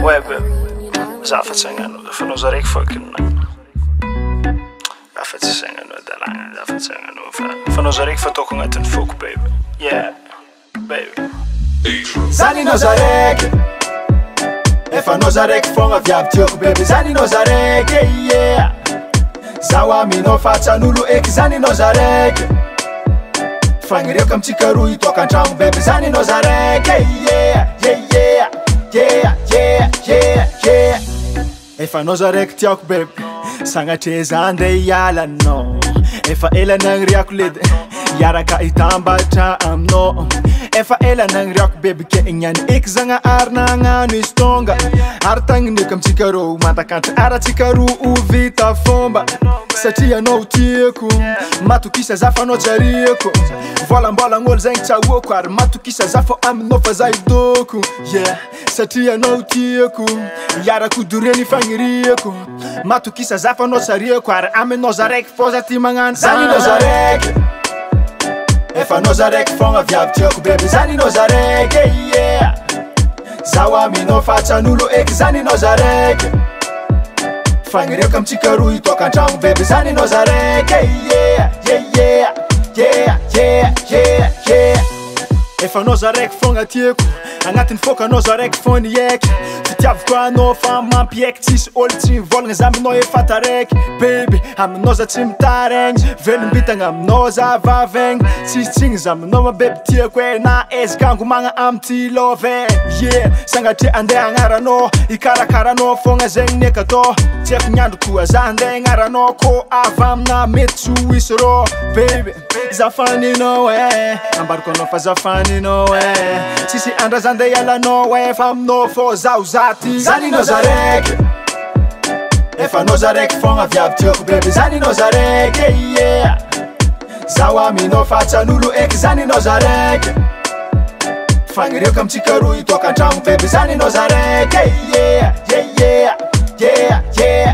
Webbe, zafatsängan och för några rikfolken. Zafatsängan och där långa, zafatsängan och för några rikfolk och att en folk baby. Yeah, baby. Zani nozarek, efa nozarek fonga viabtioko baby. Zani nozarek, yeah. Zawa mino fatsanulu ek zani nozarek. Fangreka mtsikaru itokantramo baby. Zani nozarek, yeah, yeah, yeah, yeah, yeah, yeah, yeah. Efa nozarek tiako baby. Sangatreza ande yala no. Efa ela nangriako led. Yaraka itambatra amno. Efa ela nangriako baby ke inyani ik zanga arna ngano istonga. Artangnika mtsikaro matakanta aratsikaro uvita fomba. Satria no tieko matukisa zafa no jarieko. Vola mbola ngol zeng chawoko ar matukisa zafa amno fazaidoko. Yeah, satria no tieko yara kudureni fangirieko. Matukisa zafa no jarieko ar amno zarek fozati mangan. Zani no zarek. Efa nozarek fonga viabtioko baby. Zani nozarek, yeah. Zawa mino fatsanulu ek zani nozarek. Fangreka mtsikaru itokantramo baby. Zani nozarek, yeah, yeah, yeah, yeah, yeah, yeah, yeah. Efa nozarek fonga tieko agnatin'ny foka nozarek fony eky. Fitiavako anao fa mampieky tsisy olo tsy volagna za aminao efa taraiky baby. Aminao za tsy mitaregny velombitagna aminao za vavegny. Tsisy tsigny za aminao ma baby tiako e na ezaka angomagna amty love e. Yeah, sangatria andeha agnaranao ikarakaranao fogna zegny ny akatao. Tsy haiko nyandro koa za andeha agnaranao ko avy amina mety tsy ho isy rô baby. Zafaninao e ambariko anao fa zafaninao e. Tsisy andra za andeha ialanao e fa aminao fô zaho zaty. Zani nozarek, efa nozarek fogna viabtioko baby. Zani nozarek, yeah. Zawa mino fatsanulu ek zani nozarek. Fangreka mtsikaru itokantramo baby. Zani nozarek, yeah, yeah, yeah, yeah, yeah.